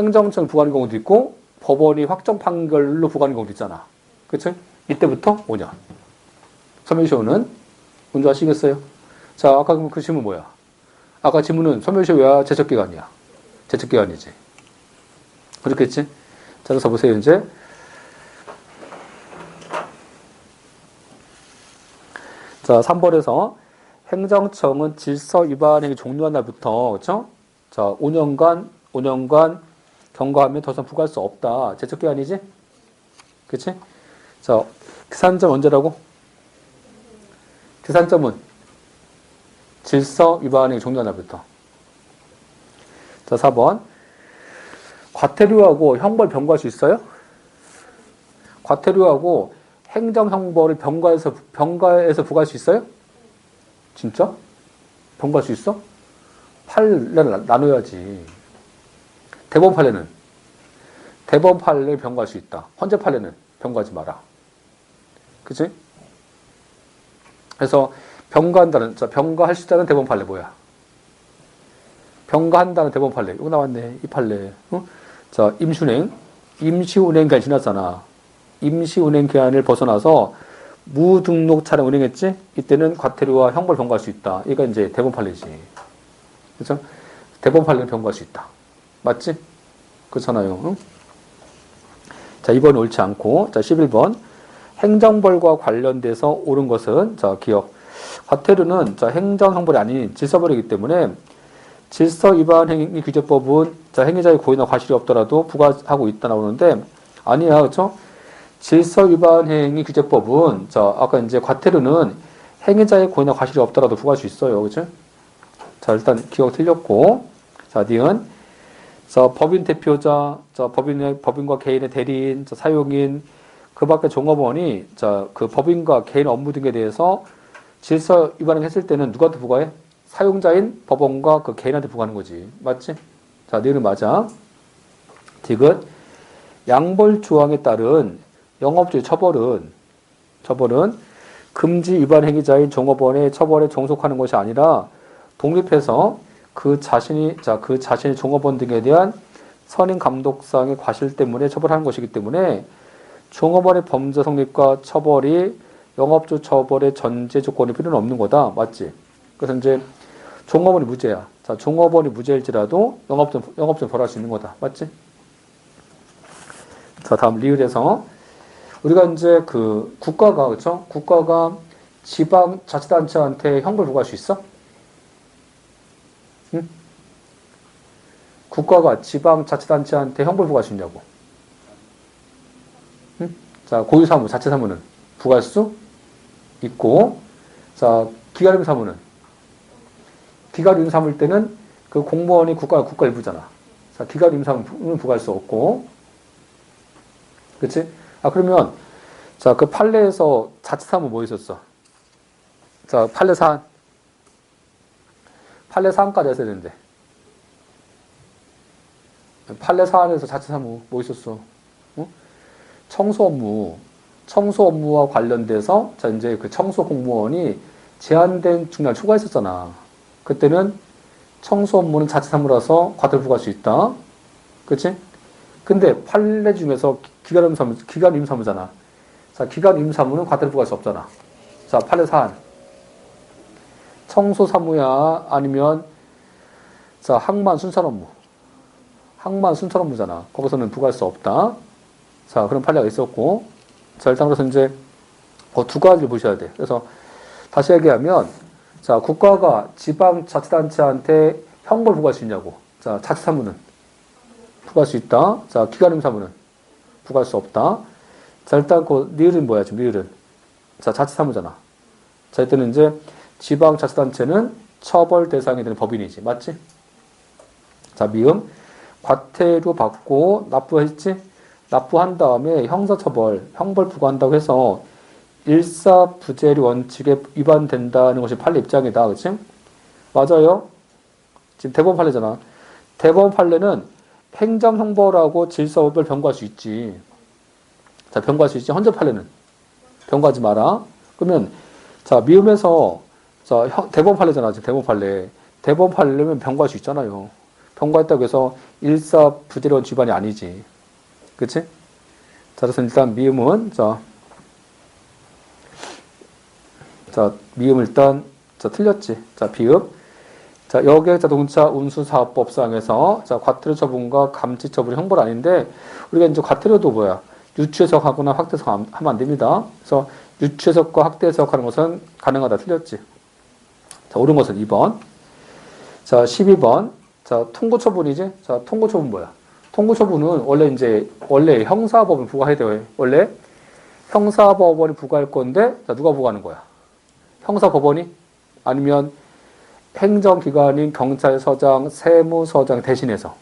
행정청 부과하는 경우도 있고 법원이 확정 판결로 부과하는 경우도 있잖아. 그치? 이때부터 5년. 소멸시효는 먼저 아시겠어요? 자, 아까 그 질문 뭐야? 아까 질문은 소멸시효야 제척기간이야? 제척기간이지. 그렇겠지? 자, 그래서 보세요, 이제. 자, 3번에서 행정청은 질서 위반 행위 종료한 날부터, 그쵸? 자, 5년간 경과하면 더 이상 부과할 수 없다. 제척기간이지? 그치? 자, 계산점 언제라고? 계산점은 질서 위반 행위 종료한 날부터. 자, 4번. 과태료하고 형벌 병과할 수 있어요? 과태료하고 행정형벌을 병과에서 부과할 수 있어요? 진짜? 병과할 수 있어? 판례를 나눠야지. 대법원 판례는? 대법원 판례를 병과할 수 있다. 헌재 판례는 병과하지 마라. 그치? 그래서 병과한다는, 자, 병과할 수 있다는 대법원 판례 뭐야? 병과한다는 대법원 판례. 이거 나왔네. 이 판례. 어? 자, 임시운행 기간 지났잖아. 임시운행 기한을 벗어나서 무등록 차량 운행했지? 이때는 과태료와 형벌 병과할 수 있다. 이거 이제 대법원 판례지. 그죠? 대법원 판례는 병과할 수 있다. 맞지? 그렇잖아요. 응? 자, 2번이 옳지 않고. 자, 11번. 행정벌과 관련돼서 옳은 것은, 자, 기억. 과태료는, 자, 행정형벌이 아닌 질서벌이기 때문에 질서 위반 행위 규제법은, 자, 행위자의 고의나 과실이 없더라도 부과하고 있다 나오는데, 아니야. 그쵸? 질서 위반 행위 규제법은, 자, 아까 이제 과태료는 행위자의 고의나 과실이 없더라도 부과할 수 있어요. 그죠? 자, 일단 기억 틀렸고. 자, 니은. 자, 법인 대표자, 자, 법인과 개인의 대리인, 자, 사용인, 그 밖에 종업원이, 자, 그 법인과 개인 업무 등에 대해서 질서 위반을 했을 때는 누구한테 부과해? 사용자인 법원과 그 개인한테 부과하는 거지. 맞지? 자, 니은 맞아. 디귿. 양벌 조항에 따른 영업주의 처벌은 금지 위반 행위자인 종업원의 처벌에 종속하는 것이 아니라 독립해서 그 자신이 종업원 등에 대한 선임 감독상의 과실 때문에 처벌하는 것이기 때문에 종업원의 범죄 성립과 처벌이 영업주 처벌의 전제 조건이 필요는 없는 거다. 맞지? 그래서 이제 종업원이 무죄야. 자, 종업원이 무죄일지라도 영업주는 벌할 수 있는 거다. 맞지? 자, 다음 리을에서 우리가 이제 그 국가가, 그쵸? 국가가 지방자치단체한테 형벌 부과할 수 있어? 응? 국가가 지방자치단체한테 형벌 부과할 수 있냐고. 응? 자, 고유사무, 자체사무는 부과할 수 있고, 자, 기가림 사무는? 기가림 사무일 때는 그 공무원이 국가 일부잖아. 자, 기가림 사무는 부과할 수 없고, 그치? 아, 그러면, 자, 그 판례에서 자치사무 뭐 있었어? 자, 판례 사안까지 했어야 되는데. 판례 사안에서 자치사무 뭐 있었어? 어? 청소 업무와 관련돼서, 자, 이제 그 청소 공무원이 제한된 중량을 초과했었잖아. 그때는 청소 업무는 자치사무라서 과태료 부과할 수 있다. 그치? 근데 판례 중에서 기간임사무잖아. 자, 기간임사무는 과태료 부과할 수 없잖아. 자, 판례 사안. 청소사무야, 아니면, 자, 항만 순찰 업무잖아. 거기서는 부과할 수 없다. 자, 그런 판례가 있었고. 자, 일단 그래서 이제, 두 가지를 보셔야 돼. 그래서, 다시 얘기하면, 자, 국가가 지방자치단체한테 형벌 부과할 수 있냐고. 자, 자치사무는 부과할 수 있다. 자, 기간임사무는 부과할 수 없다. 자, 일단 그 리을은 뭐야, 지금 리을은? 자, 자치사무잖아. 자, 이때는 이제 지방자치단체는 처벌 대상이 되는 법인이지. 맞지? 자, 미음. 과태료 받고 납부했지? 납부한 다음에 형사처벌, 형벌 부과한다고 해서 일사부재리 원칙에 위반된다는 것이 판례 입장이다. 그치? 맞아요? 지금 대법원 판례잖아. 대법원 판례는 행정형벌하고 질서법을 병과할 수 있지. 자, 병과할 수 있지. 헌재 판례는 병과하지 마라. 그러면, 자, 미음에서, 자, 대법원 판례잖아. 지금 대법원 판례. 대법원 판례면 병과할 수 있잖아요. 통과했다고 해서 일사부재로운 위반이 아니지. 그치? 자, 그래서 일단 미음은, 미음 일단, 틀렸지. 자, 비읍. 자, 여객자동차 운수사업법상에서, 과태료 처분과 감치 처분이 형벌 아닌데, 우리가 이제 과태료도 뭐야? 유추해석하거나 확대해석 하면 안 됩니다. 그래서 유추해석과 확대해석하는 것은 가능하다. 틀렸지. 자, 옳은 것은 2번. 자, 12번. 자, 통고처분이지? 자, 통고처분 뭐야? 통고처분은 원래 형사법원 부과해야 돼요. 원래 형사법원이 부과할 건데, 자, 누가 부과하는 거야? 형사법원이? 아니면 행정기관인 경찰서장, 세무서장 대신해서.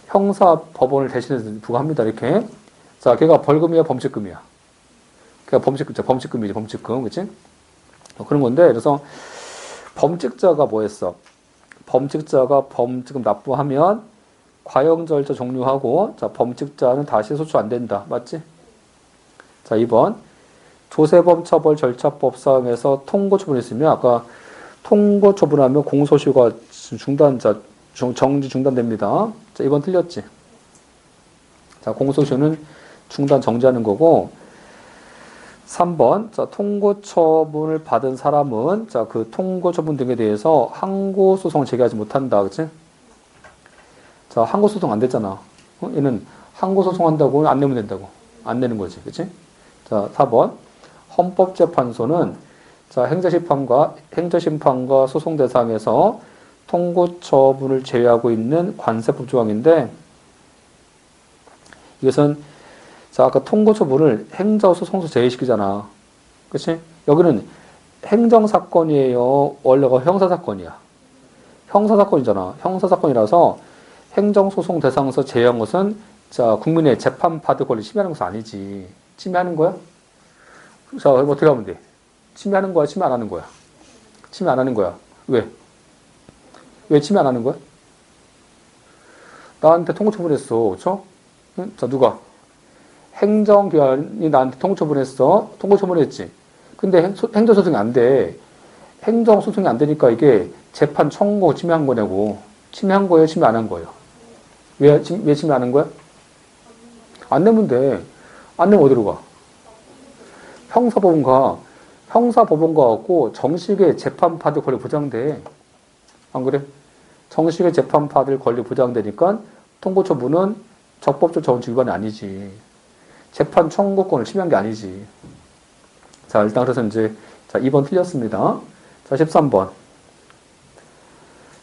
형사법원을 대신해서 부과합니다. 이렇게. 자, 걔가 벌금이야, 범칙금이야? 걔가 범칙금이지, 범칙금. 그치? 그런 건데, 그래서 범칙자가 뭐 했어? 범칙자가 범칙금 납부하면 과형 절차 종료하고, 자, 범칙자는 다시 소추 안 된다. 맞지? 자, 2번. 조세범 처벌 절차법상에서 통고 처분했으면, 아까 통고 처분하면 공소시효가 정지 중단됩니다. 자, 2번 틀렸지? 자, 공소시효는 중단 정지하는 거고, 3번. 자, 통고 처분을 받은 사람은, 자, 그 통고 처분 등에 대해서 항고 소송을 제기하지 못한다. 그치? 자, 항고 소송 안 됐잖아. 얘는 항고 소송 한다고 안 내면 된다고. 안 내는 거지. 그치? 자, 4번. 헌법재판소는, 자, 행정심판과 소송 대상에서 통고 처분을 제외하고 있는 관세법 조항인데, 이것은, 자, 아까 통고 처분을 행정소송서 제외시키잖아. 그치? 여기는 행정사건이에요. 원래가 형사사건이야. 형사사건이잖아. 형사사건이라서 행정소송 대상에서 제외한 것은, 자, 국민의 재판받을 권리 침해하는 것은 아니지. 침해하는 거야? 자, 어떻게 하면 돼? 침해하는 거야? 침해 안 하는 거야? 침해 안 하는 거야. 왜? 왜 침해 안 하는 거야? 나한테 통고 처분했어. 그쵸? 응? 자, 누가? 행정기관이 나한테 통고 처분했어. 통고 처분했지. 근데 행정소송이 안 돼. 행정소송이 안 되니까 이게 재판 청구 침해한 거냐고. 침해한 거예요? 침해 안 한 거예요? 왜 침해 안 한 거야? 안 내면 돼. 안 내면 어디로 가? 형사법원 가갖고 정식의 재판받을 권리 보장돼. 안 그래? 정식의 재판받을 권리 보장되니까 통고처분은 적법적 정치 위반이 아니지. 재판 청구권을 침해한 게 아니지. 자, 일단 그래서 이제, 자, 2번 틀렸습니다. 자, 13번.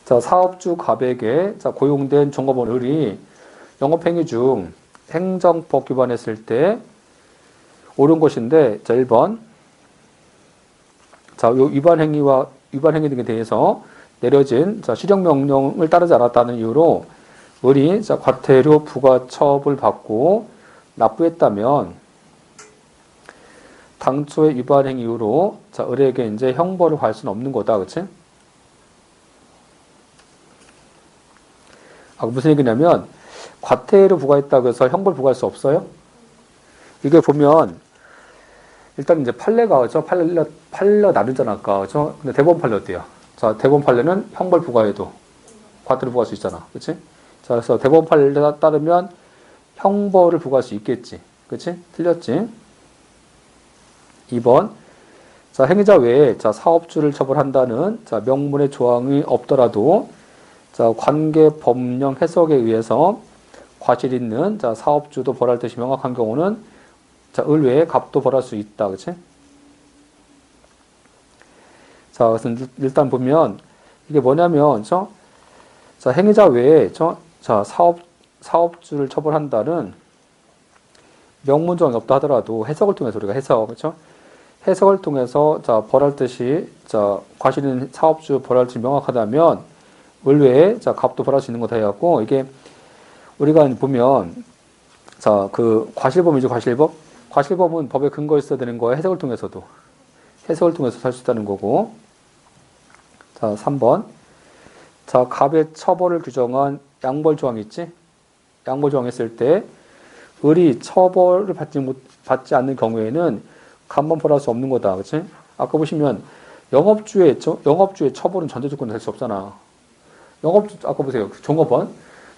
자, 사업주 갑에게, 자, 고용된 종업원 을이 영업행위 중 행정법 위반했을 때 옳은 것인데, 자, 1번. 자, 요 위반 행위 등에 대해서 내려진, 자, 실형명령을 따르지 않았다는 이유로 을이, 자, 과태료 부과처벌 받고 납부했다면, 당초의 위반 행위 이후로, 자, 을에게 이제 형벌을 가할 수는 없는 거다. 그치? 아, 무슨 얘기냐면, 과태료 부과했다고 해서 형벌 부과할 수 없어요? 이게 보면, 일단 이제 판례가, 그죠? 판례 나누잖아, 아까. 그죠? 근데 대법원 판례 어때요? 자, 대법원 판례는 형벌 부과해도 과태료 부과할 수 있잖아. 그치? 자, 그래서 대법원 판례에 따르면 형벌을 부과할 수 있겠지. 그치? 틀렸지? 2번. 자, 행위자 외에, 자, 사업주를 처벌한다는, 자, 명문의 조항이 없더라도, 자, 관계 법령 해석에 의해서 과실 있는, 자, 사업주도 벌할 뜻이 명확한 경우는, 자, 을 외에 갑도 벌할 수 있다. 그치? 자, 그래서 일단 보면, 이게 뭐냐면, 자, 행위자 외에, 자, 사업주를 처벌한다는 명문 조항이 없다 하더라도 해석을 통해서 우리가 그렇죠? 해석을 통해서, 자, 벌할 뜻이, 자, 과실 있는 사업주 벌할 뜻이 명확하다면, 을 외에, 자, 갑도 벌할 수 있는 거다 해갖고, 이게, 우리가 보면, 자, 그, 과실법이죠, 과실법? 과실법은 법에 근거 있어야 되는 거야, 해석을 통해서도. 해석을 통해서 살 수 있다는 거고. 자, 3번. 자, 갑의 처벌을 규정한 양벌 조항 있지? 양벌 조항 했을 때, 을이 처벌을 받지 않는 경우에는 갑만 벌할 수 없는 거다. 그치? 아까 보시면, 영업주의 처벌은 전제조건이 될 수 없잖아. 아까 보세요.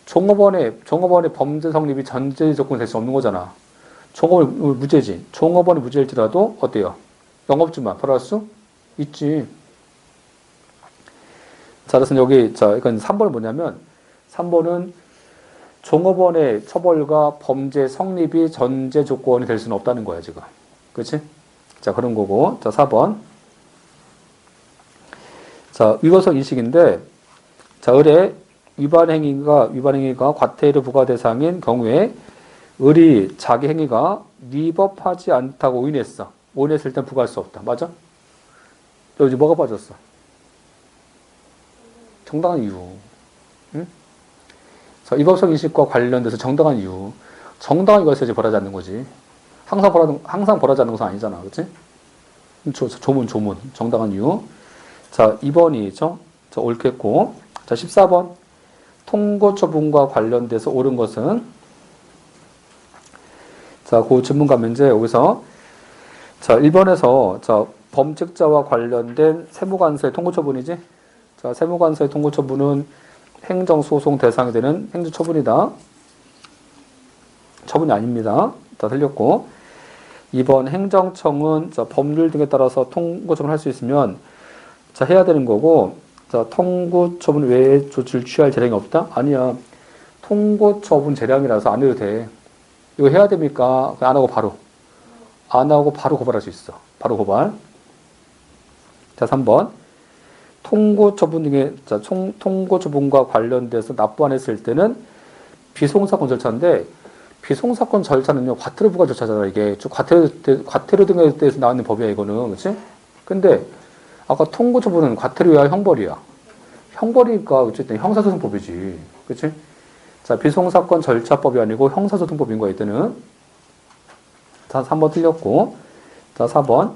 종업원의 범죄 성립이 전제 조건 될 수 없는 거잖아. 종업원 무죄지. 종업원이 무죄일지라도 어때요? 영업주만 벌할 수 있지. 자, 그래서 여기, 이건 3번은 뭐냐면, 3번은 종업원의 처벌과 범죄 성립이 전제 조건이 될 수는 없다는 거야, 지금. 그렇지? 자, 그런 거고. 자, 4번. 자, 위법성 인식인데, 자, 의뢰 위반 행위가 과태료 부과 대상인 경우에 을이 자기 행위가 위법하지 않다고 오인했어. 오인했을 땐 부과할 수 없다. 맞아? 여기 뭐가 빠졌어? 정당한 이유. 응? 자, 위법성 인식과 관련돼서 정당한 이유. 정당한 이유가 있어야지 벌하지 않는 거지. 항상 벌하지 않는 것은 아니잖아. 그치? 조문. 정당한 이유. 자, 2번이죠. 자, 옳겠고. 자, 14번. 통고 처분과 관련돼서 옳은 것은? 자, 그 질문 가면 이제 여기서, 자, 1번에서, 자, 범칙자와 관련된 세무관서의 통고 처분이지? 자, 세무관서의 통고 처분은 행정소송 대상이 되는 행정처분이다. 처분이 아닙니다. 다 틀렸고. 2번 행정청은 자, 법률 등에 따라서 통고 처분을 할 수 있으면 자, 해야 되는 거고, 자, 통고 처분 외에 조치를 취할 재량이 없다? 아니야. 통고 처분 재량이라서 안 해도 돼. 이거 해야 됩니까? 안 하고 바로. 안 하고 바로 고발할 수 있어. 바로 고발. 자, 3번. 통고 처분 등의, 자, 통고 처분과 관련돼서 납부 안 했을 때는 비송사건 절차인데, 비송사건 절차는요, 과태료 부과 절차잖아, 이게. 과태료 등에 대해서 나오는 법이야, 이거는. 그치? 근데, 아까 통고 처분은 과태료야, 형벌이야? 형벌이니까, 어쨌든 형사소송법이지. 그치? 자, 비송사건 절차법이 아니고 형사소송법인 거야, 이때는. 자, 3번 틀렸고. 자, 4번.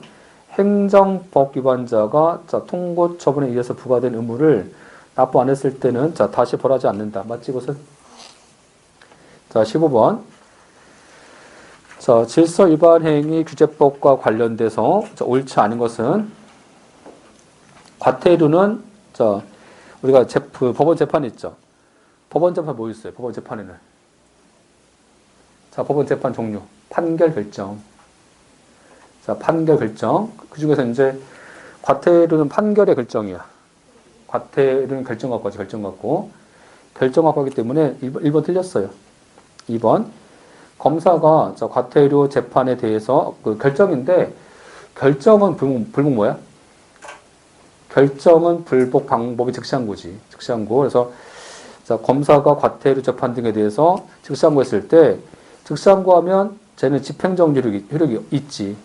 행정법 위반자가, 자, 통고 처분에 의해서 부과된 의무를 납부 안 했을 때는, 자, 다시 벌하지 않는다. 맞지, 이것은? 자, 15번. 자, 질서 위반 행위 규제법과 관련돼서, 자, 옳지 않은 것은, 과태료는, 자, 우리가 법원 재판 있죠? 법원 재판 뭐 있어요? 법원 재판에는. 자, 법원 재판 종류. 판결 결정. 자, 판결 결정. 그 중에서 이제, 과태료는 판결의 결정이야. 과태료는 결정 갖고 하지, 결정 갖고. 결정 갖고 하기 때문에 1번 틀렸어요. 2번. 검사가, 자, 과태료 재판에 대해서, 그 결정인데, 결정은 불복 뭐야? 결정은 불복 방법이 즉시항고지. 즉시항고. 그래서, 자, 검사가 과태료 재판 등에 대해서 즉시항고했을 때, 즉시항고하면 쟤는 집행정지 효력이 있지.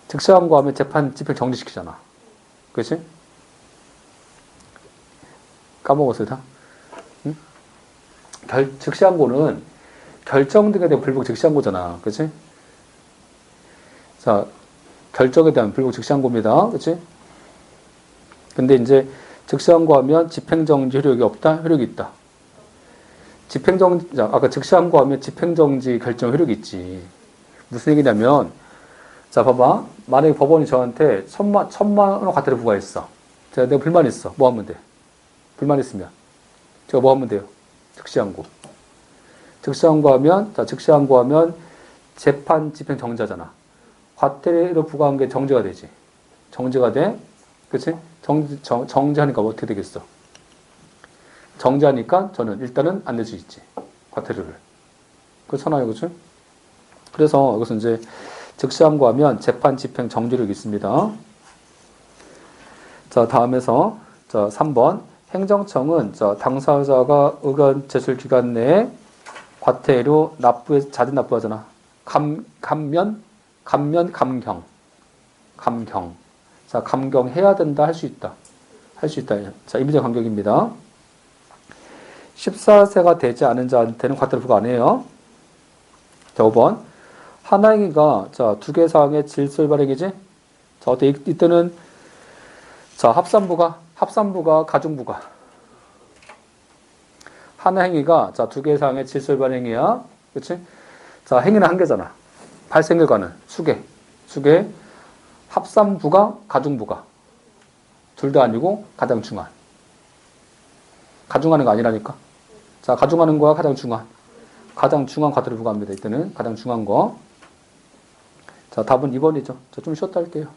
즉시항고하면 집행 정지시키잖아. 그렇지? 까먹었어요, 다? 응? 즉시항고는 결정 등에 대한 불복 즉시항고잖아. 그렇지? 자, 결정에 대한 불복 즉시항고입니다. 그렇지? 근데 이제 즉시항고하면 집행정지 효력이 없다? 효력이 있다. 아까 즉시항고하면 집행정지 결정 효력이 있지. 무슨 얘기냐면, 자, 봐봐. 만약에 법원이 저한테 천만 원 과태료 부과했어. 내가 불만 있어. 뭐 하면 돼? 불만 있으면. 제가 뭐 하면 돼요? 즉시항고. 즉시항고하면 재판 집행 정지하잖아. 과태료 부과한 게 정지가 되지. 정지가 돼. 그치? 정지하니까 어떻게 되겠어? 정지하니까 저는 일단은 안 낼 수 있지. 과태료를. 그렇잖아요. 그치? 그래서 이것은 이제 즉시항고하면 재판 집행 정지력이 있습니다. 자, 다음에서, 자, 3번. 행정청은, 자, 당사자가 의견 제출 기간 내에 과태료 자진 납부하잖아. 감경. 자, 감경해야 된다, 할 수 있다. 자, 임의적 감경입니다. 14세가 되지 않은 자한테는 과태료 부과 안 해요. 자, 5번. 하나 행위가, 자, 두 개 사항의 질서 위반 행위지? 자, 어때? 이때는, 자, 합산부가, 가중부가. 하나 행위가, 자, 두 개 사항의 질서 위반 행위야. 그치? 자, 행위는 한 개잖아. 발생결과는 수개. 합산부가, 가중부가. 둘 다 아니고 가장 중한. 가중하는 거 아니라니까. 자, 가중하는 거와 가장 중요한. 가장 중요한 과들을 부과합니다. 이때는 가장 중요한 거. 자, 답은 2번이죠. 자, 좀 쉬었다 할게요.